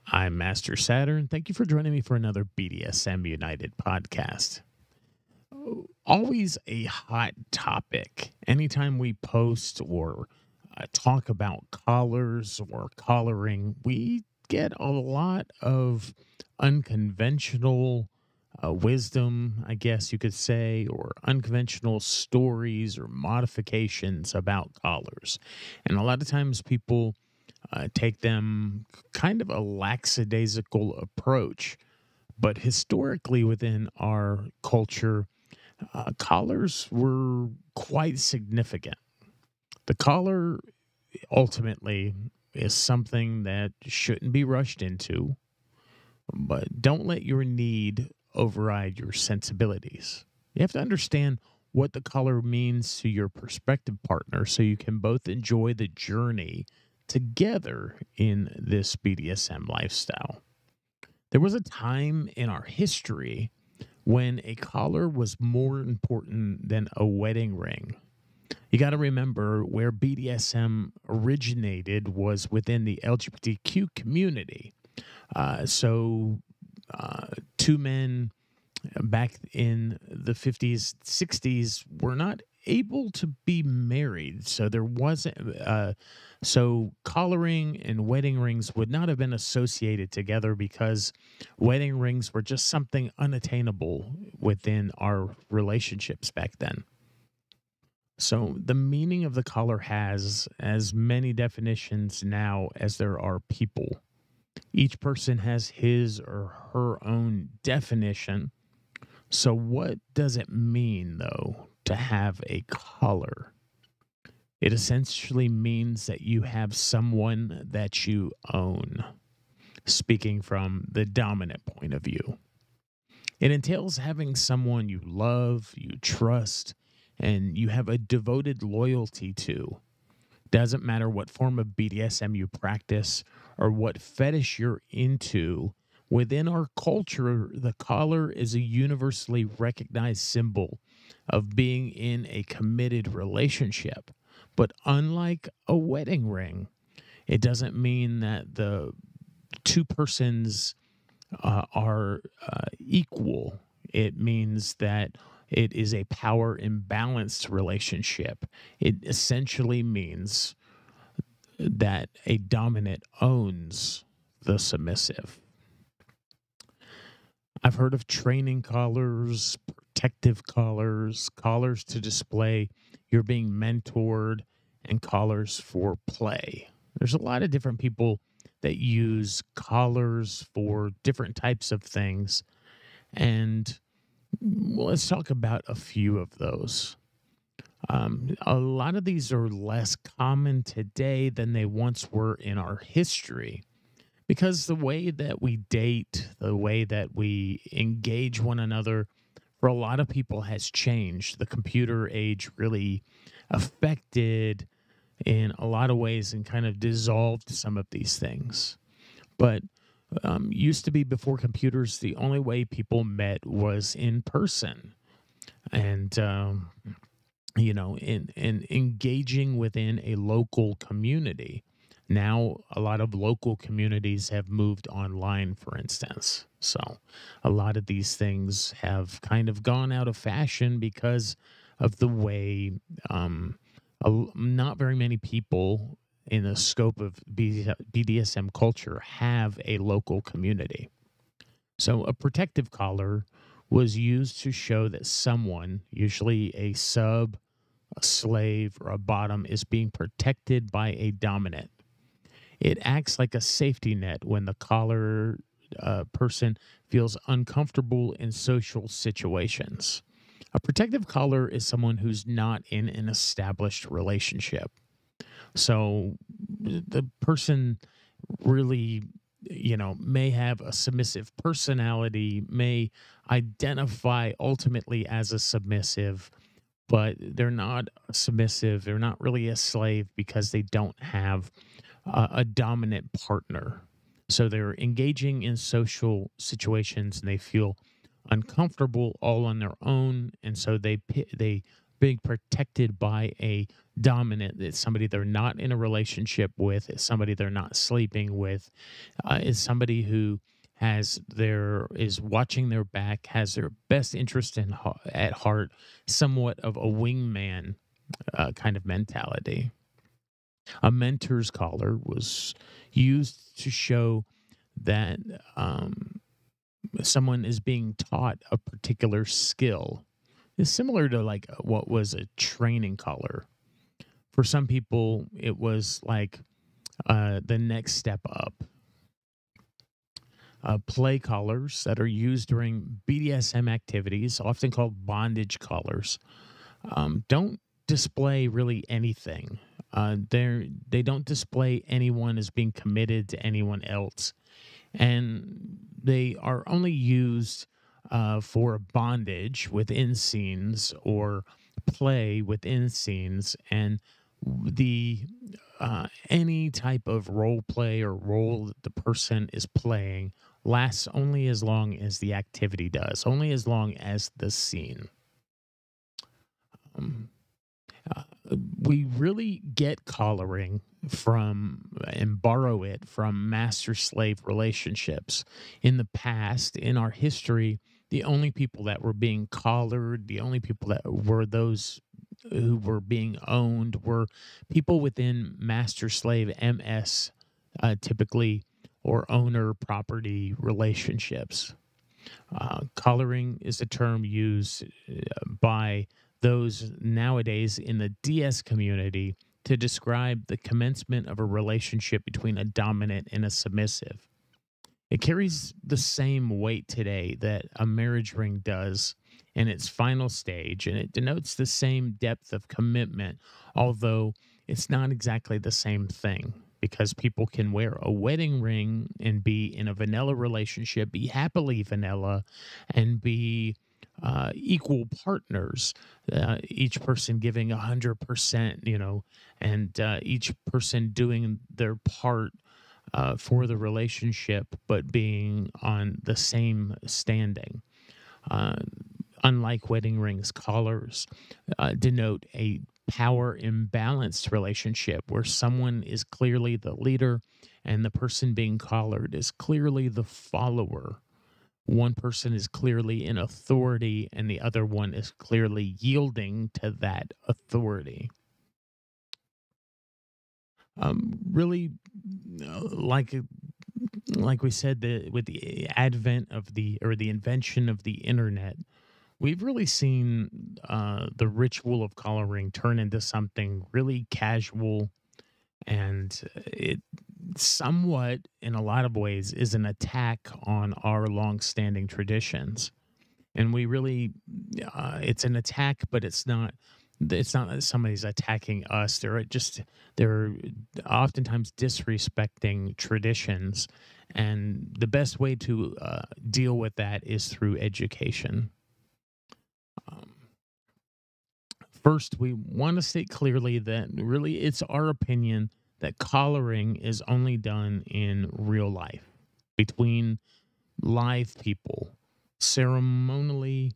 I'm Master Saturn. Thank you for joining me for another BDSM United podcast. Always a hot topic. Anytime we post or talk about collars or collaring, we get a lot of unconventional wisdom, I guess you could say, or unconventional stories or modifications about collars. And a lot of times people take them kind of a lackadaisical approach. But historically, within our culture, collars were quite significant. The collar ultimately is something that shouldn't be rushed into, but don't let your need override your sensibilities. You have to understand what the collar means to your prospective partner so you can both enjoy the journey together in this BDSM lifestyle. There was a time in our history when a collar was more important than a wedding ring. You got to remember where BDSM originated was within the LGBTQ community. Two men back in the 50s, 60s were not able to be married. So there wasn't, so collaring and wedding rings would not have been associated together because wedding rings were just something unattainable within our relationships back then. So the meaning of the collar has as many definitions now as there are people. Each person has his or her own definition. So what does it mean, though, to have a collar? It essentially means that you have someone that you own, speaking from the dominant point of view. It entails having someone you love, you trust, and you have a devoted loyalty to. Doesn't matter what form of BDSM you practice or what fetish you're into. Within our culture, the collar is a universally recognized symbol of being in a committed relationship. But unlike a wedding ring, it doesn't mean that the two persons are equal. It means that it is a power imbalanced relationship. It essentially means that a dominant owns the submissive. I've heard of training collars, protective collars, collars to display you're being mentored, and collars for play. There's a lot of different people that use collars for different types of things. And let's talk about a few of those. A lot of these are less common today than they once were in our history because the way that we date, the way that we engage one another, for a lot of people has changed. The computer age really affected in a lot of ways and kind of dissolved some of these things. But used to be before computers, the only way people met was in person. And, in engaging within a local community. Now, a lot of local communities have moved online, for instance. So a lot of these things have kind of gone out of fashion because of the way not very many people in the scope of BDSM culture have a local community. So a protective collar was used to show that someone, usually a sub, a slave, or a bottom, is being protected by a dominant. It acts like a safety net when the collar person feels uncomfortable in social situations. A protective collar is someone who's not in an established relationship. So the person really, may have a submissive personality, may identify ultimately as a submissive, but they're not submissive. They're not really a slave because they don't have a dominant partner. So they're engaging in social situations and they feel uncomfortable all on their own, and so they being protected by a dominant. It's somebody they're not in a relationship with. It's somebody they're not sleeping with. Is somebody who is watching their back, has their best interest at heart, somewhat of a wingman kind of mentality. A mentor's collar was used to show that someone is being taught a particular skill. It's similar to like what was a training collar. For some people, it was like the next step up. Play collars that are used during BDSM activities, often called bondage collars, don't display really anything. They don't display anyone as being committed to anyone else, and they are only used for bondage within scenes or play within scenes, and the any type of role play or role that the person is playing lasts only as long as the activity does, only as long as the scene. Um, uh, we really get collaring from and borrow it from master slave relationships. In the past, in our history, the only people that were being collared, the only people that were those who were being owned, were people within master slave MS, typically, or owner property relationships. Collaring is a term used by those nowadays in the DS community to describe the commencement of a relationship between a dominant and a submissive. It carries the same weight today that a marriage ring does in its final stage, and it denotes the same depth of commitment, although it's not exactly the same thing, because people can wear a wedding ring and be in a vanilla relationship, be happily vanilla, and be equal partners, each person giving 100%, and each person doing their part for the relationship, but being on the same standing. Uh, Unlike wedding rings, collars denote a power imbalanced relationship where someone is clearly the leader and the person being collared is clearly the follower. One person is clearly in authority and the other one is clearly yielding to that authority. Really, like we said, with the advent of the invention of the internet, we've really seen the ritual of collaring turn into something really casual, and it somewhat, in a lot of ways, is an attack on our long-standing traditions. And we really, it's an attack, but it's not. It's not that somebody's attacking us. They're oftentimes disrespecting traditions, and the best way to deal with that is through education. Um, First, we want to state clearly that really it's our opinion that collaring is only done in real life between live people, ceremonially,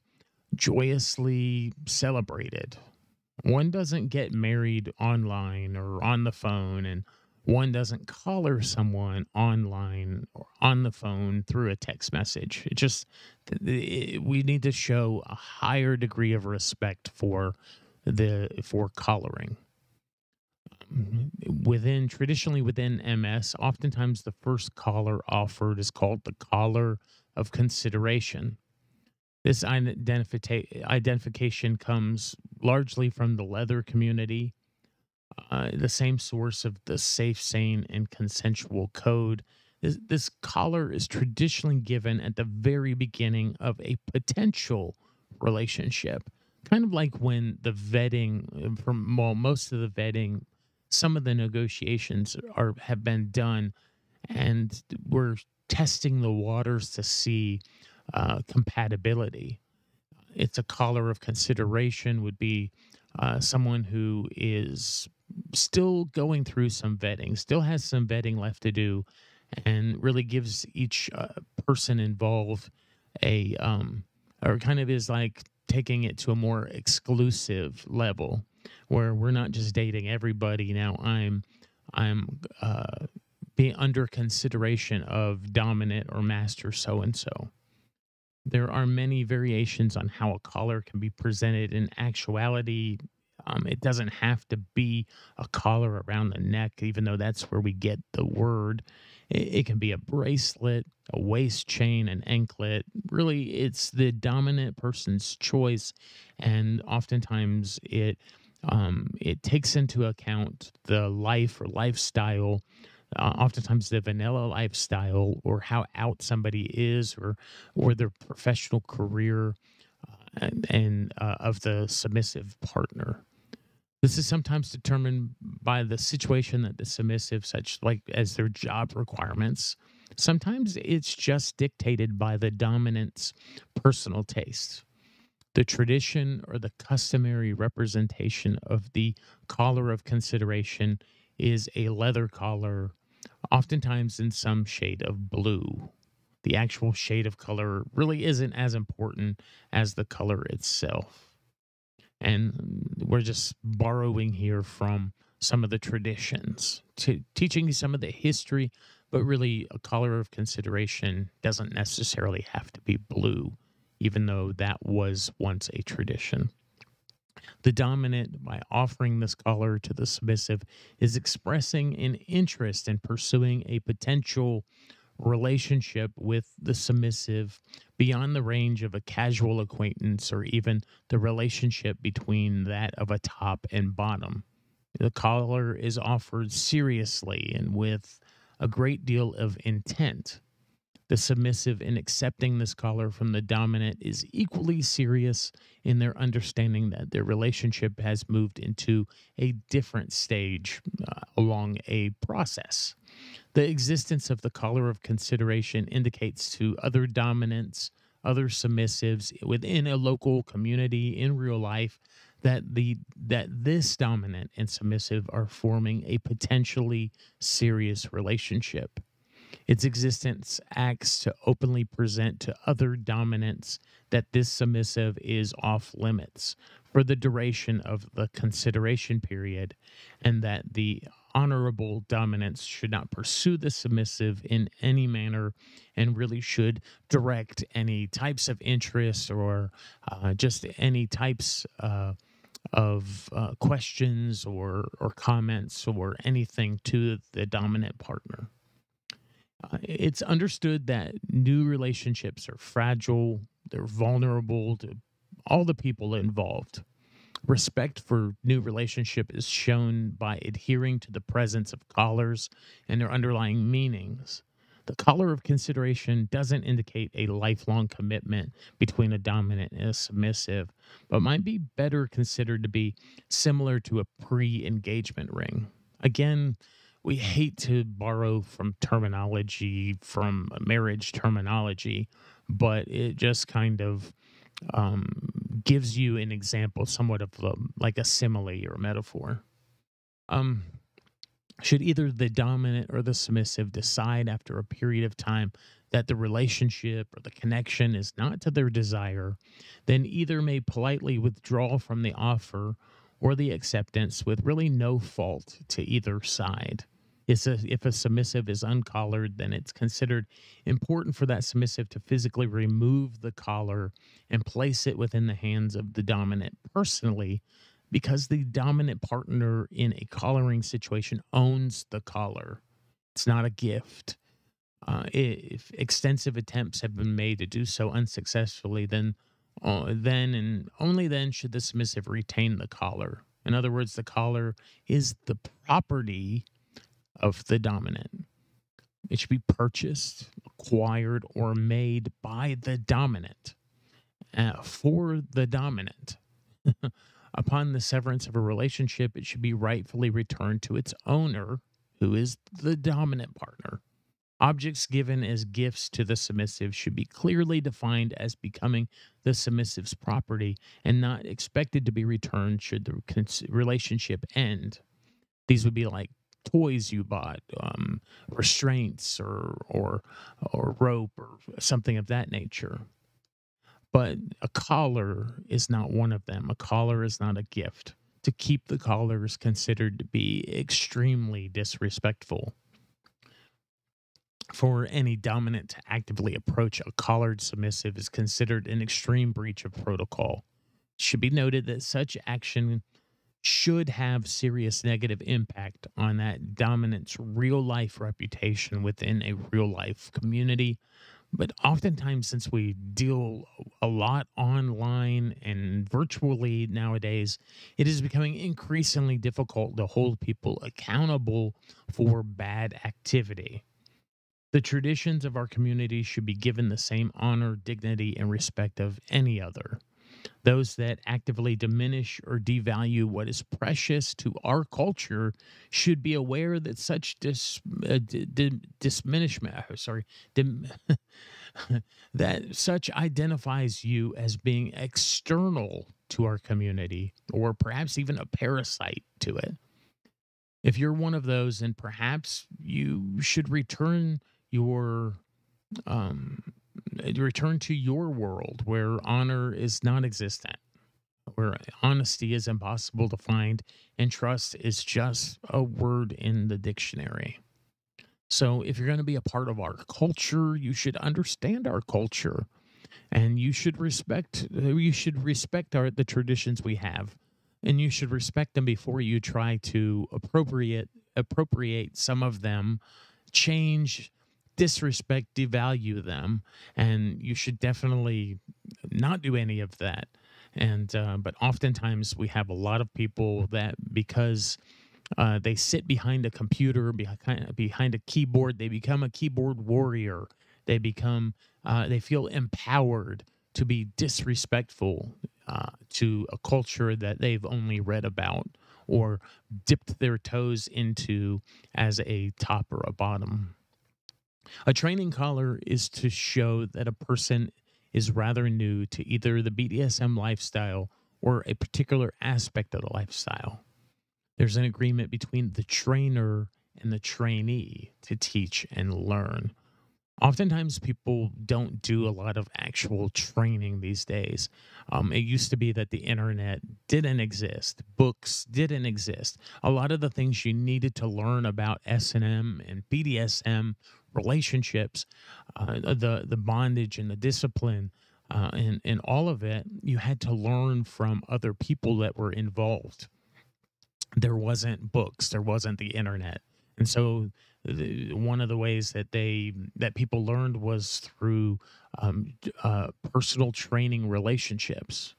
joyously celebrated. One doesn't get married online or on the phone, and one doesn't collar someone online or on the phone through a text message. We need to show a higher degree of respect for collaring. Traditionally within MS, oftentimes the first collar offered is called the collar of consideration. This identification comes largely from the leather community, the same source of the safe, sane, and consensual code. This collar is traditionally given at the very beginning of a potential relationship, kind of like when the vetting, most of the vetting, some of the negotiations have been done, and we're testing the waters to see compatibility. It's a collar of consideration would be someone who is still going through some vetting, still has some vetting left to do, and really gives each person involved or kind of is like taking it to a more exclusive level where we're not just dating everybody. Now I'm being under consideration of dominant or master so and so. There are many variations on how a collar can be presented in actuality. It doesn't have to be a collar around the neck, even though that's where we get the word. It can be a bracelet, a waist chain, an anklet. Really, it's the dominant person's choice, and oftentimes it takes into account the life or lifestyle, oftentimes the vanilla lifestyle, or how out somebody is, or their professional career, and of the submissive partner. This is sometimes determined by the situation that the submissive, such like as their job requirements. Sometimes it's just dictated by the dominant's personal taste. The tradition or the customary representation of the collar of consideration is a leather collar, oftentimes in some shade of blue. The actual shade of color really isn't as important as the color itself. And we're just borrowing here from some of the traditions, to teaching you some of the history, but really a color of consideration doesn't necessarily have to be blue, even though that was once a tradition. The dominant, by offering this color to the submissive, is expressing an interest in pursuing a potential relationship with the submissive beyond the range of a casual acquaintance or even the relationship between that of a top and bottom. The collar is offered seriously and with a great deal of intent. The submissive, in accepting this collar from the dominant, is equally serious in their understanding that their relationship has moved into a different stage along a process. The existence of the collar of consideration indicates to other dominants, other submissives within a local community in real life that this dominant and submissive are forming a potentially serious relationship. Its existence acts to openly present to other dominants that this submissive is off limits for the duration of the consideration period, and that the honorable dominants should not pursue the submissive in any manner and really should direct any types of interest or just any types of questions or comments or anything to the dominant partner. It's understood that new relationships are fragile, they're vulnerable to all the people involved. Respect for new relationship is shown by adhering to the presence of collars and their underlying meanings. The collar of consideration doesn't indicate a lifelong commitment between a dominant and a submissive, but might be better considered to be similar to a pre engagement ring. Again, we hate to borrow from terminology, from marriage terminology, but it just kind of gives you an example, somewhat of like a simile or a metaphor. Um, should either the dominant or the submissive decide after a period of time that the relationship or the connection is not to their desire, then either may politely withdraw from the offer or the acceptance with really no fault to either side. If a submissive is uncollared, then it's considered important for that submissive to physically remove the collar and place it within the hands of the dominant personally, because the dominant partner in a collaring situation owns the collar. It's not a gift. If extensive attempts have been made to do so unsuccessfully, then and only then should the submissive retain the collar. In other words, the collar is the property of the dominant. It should be purchased, acquired, or made by the dominant for the dominant. Upon the severance of a relationship, it should be rightfully returned to its owner, who is the dominant partner. Objects given as gifts to the submissive should be clearly defined as becoming the submissive's property and not expected to be returned should the relationship end. These would be like toys you bought, restraints or rope or something of that nature. But a collar is not one of them. A collar is not a gift. To keep the collar is considered to be extremely disrespectful. For any dominant to actively approach a collared submissive is considered an extreme breach of protocol. It should be noted that such action should have serious negative impact on that dominant's real life reputation within a real life community. But oftentimes, since we deal a lot online and virtually nowadays, it is becoming increasingly difficult to hold people accountable for bad activity. The traditions of our community should be given the same honor, dignity, and respect of any other. Those that actively diminish or devalue what is precious to our culture should be aware that such dim, that such identifies you as being external to our community or perhaps even a parasite to it. If you're one of those, then perhaps you should your um, return to your world where honor is non-existent, where honesty is impossible to find, and trust is just a word in the dictionary. So, if you're going to be a part of our culture, you should understand our culture, and you should respect the traditions we have, and you should respect them before you try to appropriate some of them, change, disrespect, devalue them, and you should definitely not do any of that. And but oftentimes we have a lot of people that, because they sit behind a computer, behind a keyboard, they become a keyboard warrior. They feel empowered to be disrespectful to a culture that they've only read about or dipped their toes into as a top or a bottom. A training collar is to show that a person is rather new to either the BDSM lifestyle or a particular aspect of the lifestyle. There's an agreement between the trainer and the trainee to teach and learn. Oftentimes, people don't do a lot of actual training these days. It used to be that the internet didn't exist, books didn't exist. A lot of the things you needed to learn about S&M and BDSM relationships, the bondage and the discipline, and all of it, you had to learn from other people that were involved. There wasn't books, there wasn't the internet, and so one of the ways that people learned was through personal training relationships.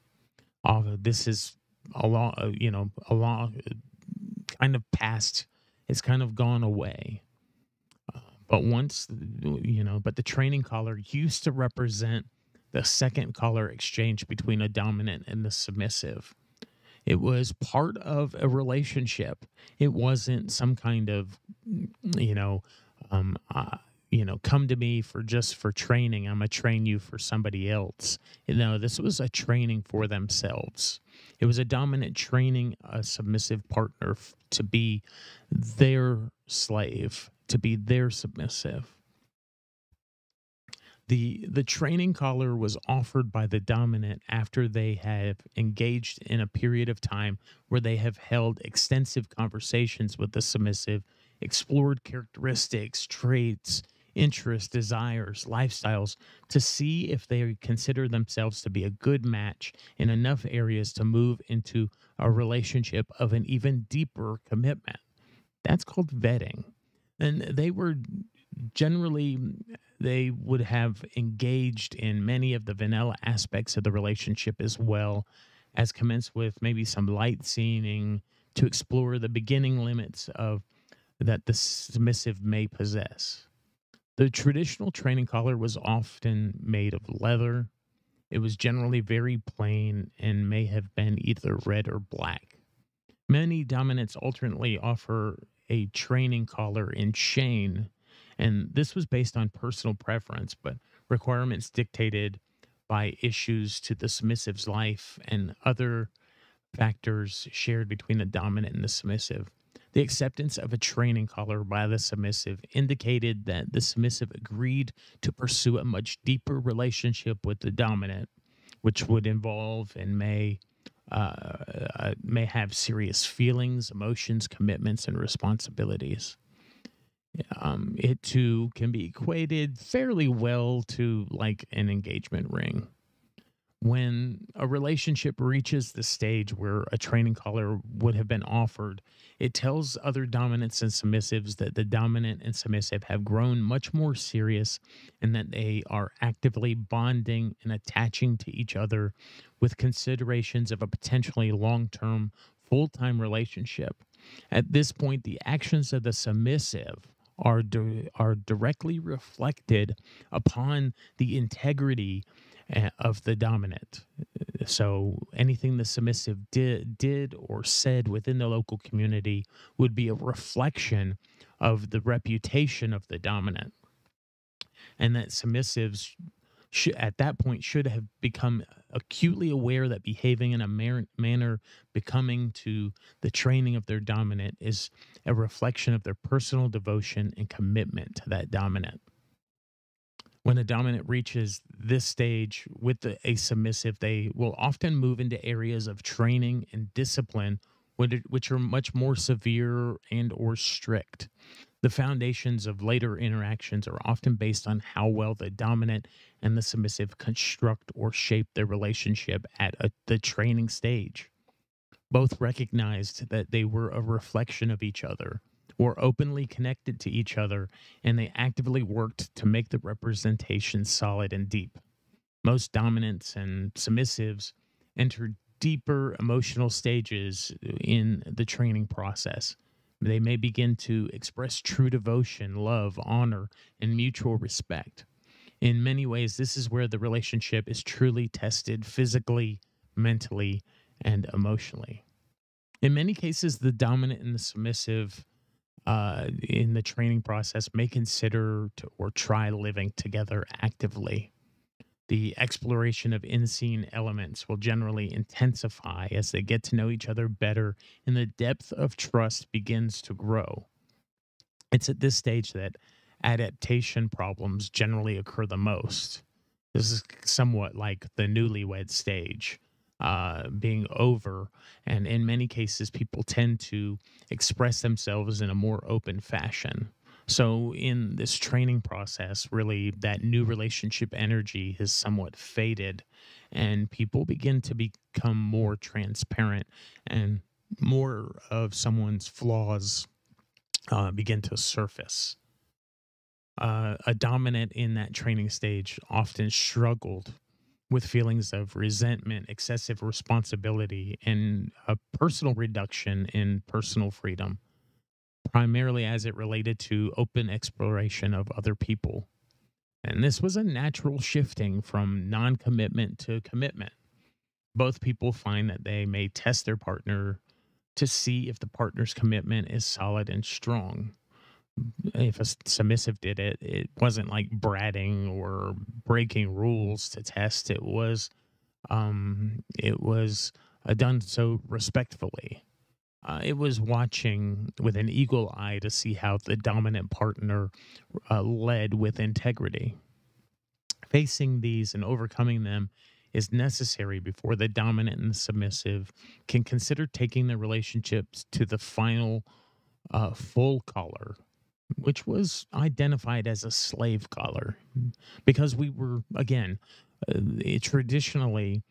This is a long kind of past. It's kind of gone away. But but the training collar used to represent the second collar exchange between a dominant and the submissive. It was part of a relationship. It wasn't some kind of, you know, come to me for training. I'm gonna train you for somebody else. No, this was a training for themselves. It was a dominant training a submissive partner to be their slave, to be their submissive. The training collar was offered by the dominant after they have engaged in a period of time where they have held extensive conversations with the submissive, explored characteristics, traits, interests, desires, lifestyles to see if they consider themselves to be a good match in enough areas to move into a relationship of an even deeper commitment. That's called vetting. And generally they would have engaged in many of the vanilla aspects of the relationship as well as commence with maybe some light scening to explore the beginning limits of that the submissive may possess. The traditional training collar was often made of leather. It was generally very plain and may have been either red or black. Many dominants alternately offer a training collar in chain, and this was based on personal preference, but requirements dictated by issues to the submissive's life and other factors shared between the dominant and the submissive. The acceptance of a training collar by the submissive indicated that the submissive agreed to pursue a much deeper relationship with the dominant. which would involve and may have serious feelings, emotions, commitments, and responsibilities. It too can be equated fairly well to like an engagement ring. When a relationship reaches the stage where a training collar would have been offered, it tells other dominants and submissives that the dominant and submissive have grown much more serious and that they are actively bonding and attaching to each other with considerations of a potentially long term, full time relationship. At this point, the actions of the submissive are directly reflected upon the integrity of the dominant. So anything the submissive did or said within the local community would be a reflection of the reputation of the dominant, and that submissives at that point should have become acutely aware that behaving in a manner becoming to the training of their dominant is a reflection of their personal devotion and commitment to that dominant. When a dominant reaches this stage with a submissive, they will often move into areas of training and discipline, which are much more severe and or strict. The foundations of later interactions are often based on how well the dominant and the submissive construct or shape their relationship at the training stage. Both recognized that they were a reflection of each other, were openly connected to each other, and they actively worked to make the representation solid and deep. Most dominants and submissives enter deeper emotional stages in the training process. They may begin to express true devotion, love, honor, and mutual respect. In many ways, this is where the relationship is truly tested physically, mentally, and emotionally. In many cases, the dominant and the submissive in the training process may consider or try living together actively. The exploration of unseen elements will generally intensify as they get to know each other better and the depth of trust begins to grow. It's at this stage that adaptation problems generally occur the most. This is somewhat like the newlywed stage being over. And in many cases, people tend to express themselves in a more open fashion. So, in this training process, really, that new relationship energy has somewhat faded, and people begin to become more transparent, and more of someone's flaws begin to surface. A dominant in that training stage often struggled with feelings of resentment, excessive responsibility, and a personal reduction in personal freedom, primarily as it related to open exploration of other people. And this was a natural shifting from non commitment to commitment. Both people find that they may test their partner to see if the partner's commitment is solid and strong. If a submissive did it, it wasn't like bratting or breaking rules to test. It was done so respectfully. It was watching with an eagle eye to see how the dominant partner led with integrity. Facing these and overcoming them is necessary before the dominant and the submissive can consider taking their relationships to the final full collar, which was identified as a slave collar, because we were, again, traditionally,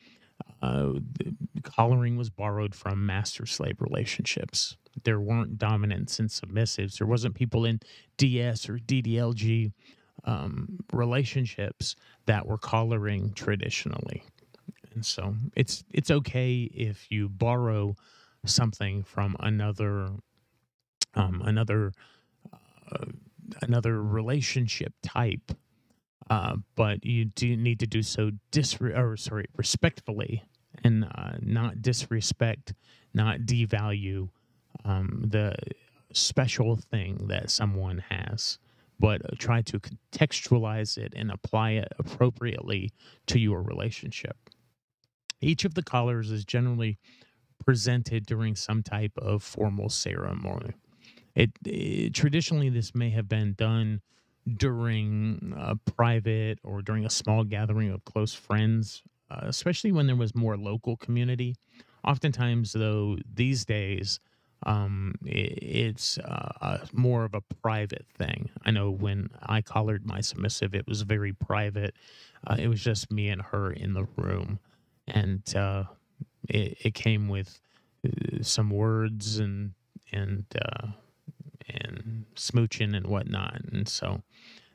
collaring was borrowed from master slave relationships. There weren't dominants and submissives. There wasn't people in DS or DDLG relationships that were collaring traditionally. And so it's okay if you borrow something from another uh, another relationship type, but you do need to do so respectfully, and not disrespect, not devalue the special thing that someone has, but try to contextualize it and apply it appropriately to your relationship. Each of the collars is generally presented during some type of formal ceremony. Traditionally, this may have been done during a private or during a small gathering of close friends, especially when there was more local community. Oftentimes, though, these days, it's more of a private thing. I know when I collared my submissive, it was very private. It was just me and her in the room, and it came with some words and smooching and whatnot. And so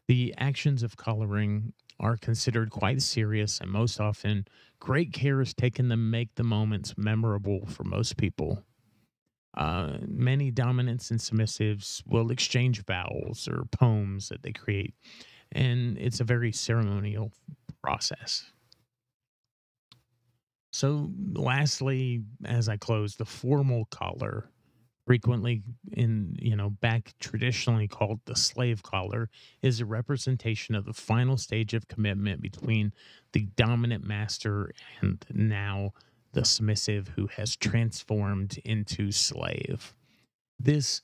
the actions of collaring are considered quite serious, and most often, great care is taken to make the moments memorable for most people. Many dominants and submissives will exchange vows or poems that they create, and it's a very ceremonial process. So, lastly, as I close, the formal collar, frequently back traditionally called the slave collar, is a representation of the final stage of commitment between the dominant master and now the submissive who has transformed into slave. This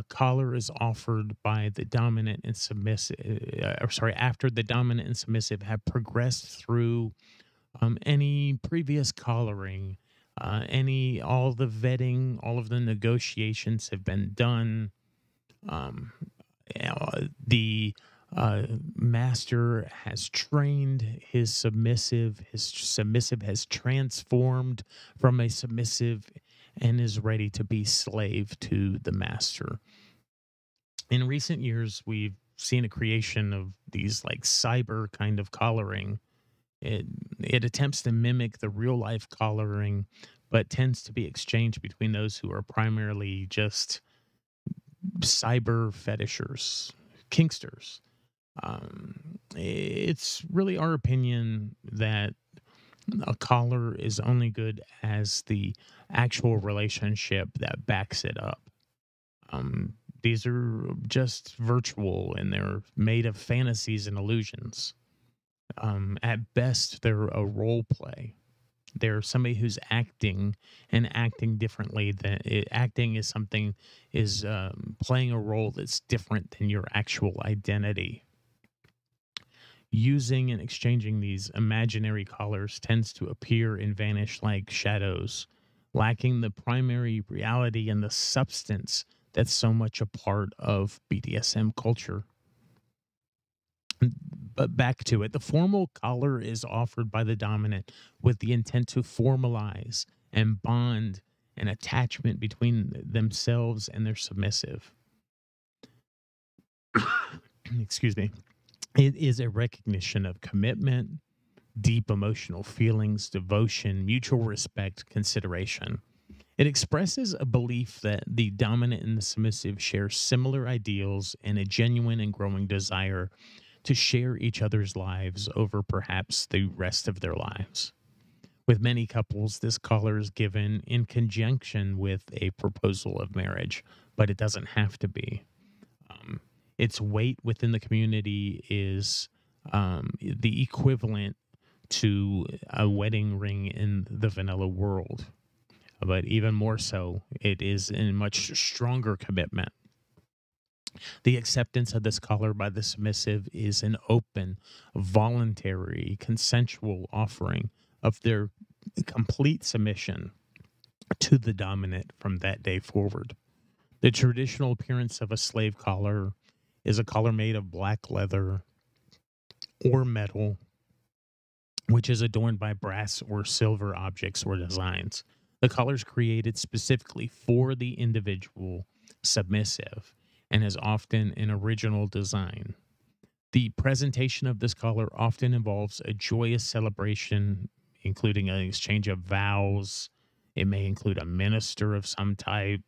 collar is offered by the dominant and submissive, or sorry, after the dominant and submissive have progressed through any previous collaring, all the vetting, all of the negotiations have been done. Um, the master has trained his submissive. His submissive has transformed from a submissive and is ready to be slave to the master. In recent years, we've seen a creation of these like cyber kind of collaring. it it attempts to mimic the real life collaring, but tends to be exchanged between those who are primarily just cyber fetishers, kinksters. It's really our opinion that a collar is only good as the actual relationship that backs it up. Um, these are just virtual and they're made of fantasies and illusions. At best, they're a role play. They're somebody who's acting and acting differently acting is something is playing a role that's different than your actual identity. Using and exchanging these imaginary collars tends to appear and vanish like shadows, lacking the primary reality and the substance that's so much a part of BDSM culture. But back to it, the formal collar is offered by the dominant with the intent to formalize and bond an attachment between themselves and their submissive. Excuse me. It is a recognition of commitment, deep emotional feelings, devotion, mutual respect, consideration. It expresses a belief that the dominant and the submissive share similar ideals and a genuine and growing desire to share each other's lives over perhaps the rest of their lives. With many couples, this collar is given in conjunction with a proposal of marriage, but it doesn't have to be. Um, its weight within the community is the equivalent to a wedding ring in the vanilla world, but even more so, it is a much stronger commitment. The acceptance of this collar by the submissive is an open, voluntary, consensual offering of their complete submission to the dominant from that day forward. The traditional appearance of a slave collar is a collar made of black leather or metal, which is adorned by brass or silver objects or designs. The collar is created specifically for the individual submissive and is often an original design. The presentation of this collar often involves a joyous celebration, including an exchange of vows. It may include a minister of some type,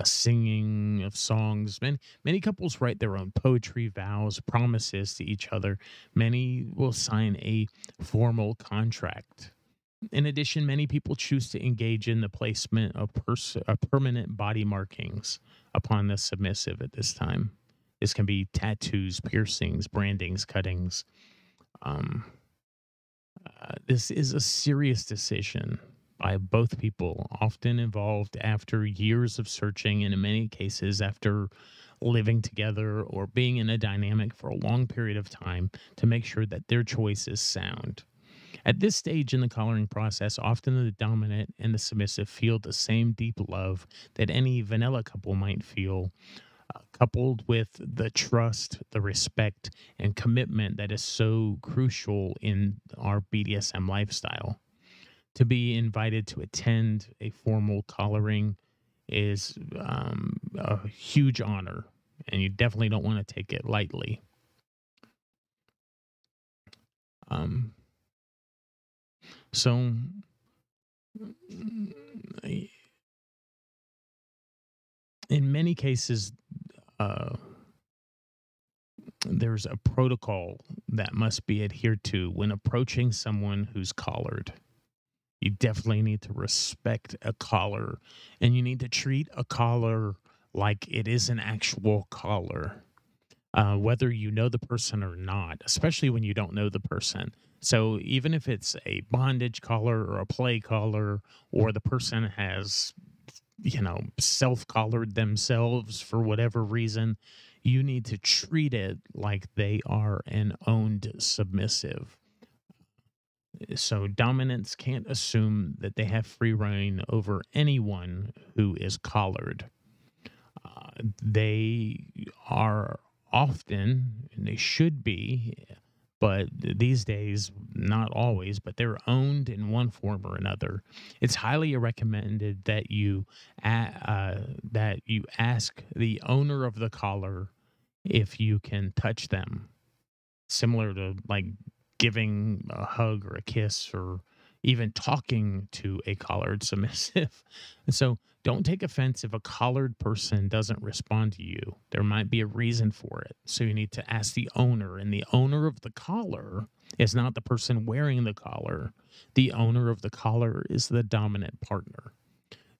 singing of songs. Many couples write their own poetry, vows, promises to each other. Many will sign a formal contract. In addition, many people choose to engage in the placement of permanent body markings upon the submissive at this time. This can be tattoos, piercings, brandings, cuttings. Um, this is a serious decision by both people, often involved after years of searching, and in many cases, after living together or being in a dynamic for a long period of time to make sure that their choice is sound. At this stage in the collaring process, often the dominant and the submissive feel the same deep love that any vanilla couple might feel, coupled with the trust, the respect, and commitment that is so crucial in our BDSM lifestyle. To be invited to attend a formal collaring is a huge honor, and you definitely don't want to take it lightly. Um, so, in many cases, uh, there's a protocol that must be adhered to when approaching someone who's collared. You definitely need to respect a collar, and you need to treat a collar like it is an actual collar, whether you know the person or not, especially when you don't know the person. So even if it's a bondage collar or a play collar, or the person has, self-collared themselves for whatever reason, you need to treat it like they are an owned submissive. So dominants can't assume that they have free reign over anyone who is collared. They are often, and they should be, but these days, not always, but they're owned in one form or another. It's highly recommended that that you ask the owner of the collar if you can touch them, similar to like giving a hug or a kiss or even talking to a collared submissive. So don't take offense if a collared person doesn't respond to you. There might be a reason for it. So you need to ask the owner, and the owner of the collar is not the person wearing the collar. The owner of the collar is the dominant partner.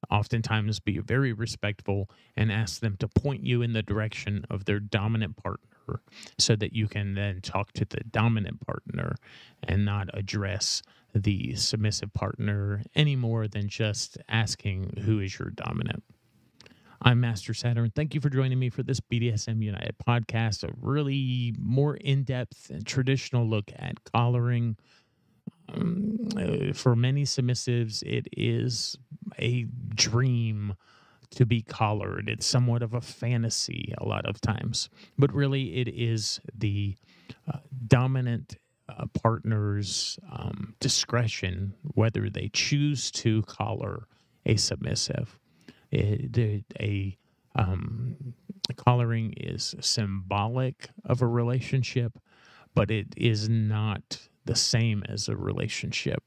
Oftentimes be very respectful and ask them to point you in the direction of their dominant partner so that you can then talk to the dominant partner and not address the submissive partner any more than just asking who is your dominant. I'm Master Saturn. Thank you for joining me for this BDSM United podcast, a really more in-depth and traditional look at collaring. For many submissives, it is a dream to be collared. It's somewhat of a fantasy a lot of times, but really it is the dominant partner's discretion whether they choose to collar a submissive. Collaring is symbolic of a relationship, but it is not the same as a relationship.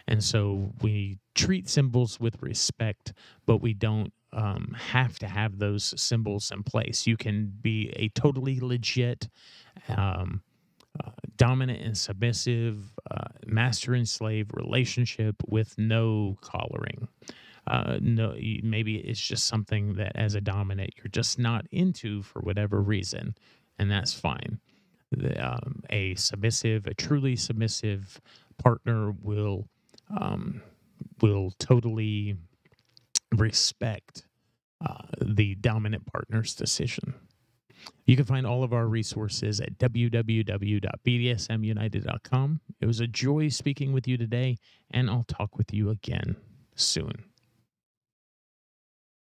And so we treat symbols with respect, but we don't have to have those symbols in place. You can be a totally legit dominant and submissive master and slave relationship with no collaring. No, maybe it's just something that as a dominant you're just not into for whatever reason, and that's fine. A truly submissive partner will totally respect the dominant partner's decision. You can find all of our resources at www.bdsmunited.com. It was a joy speaking with you today, and I'll talk with you again soon.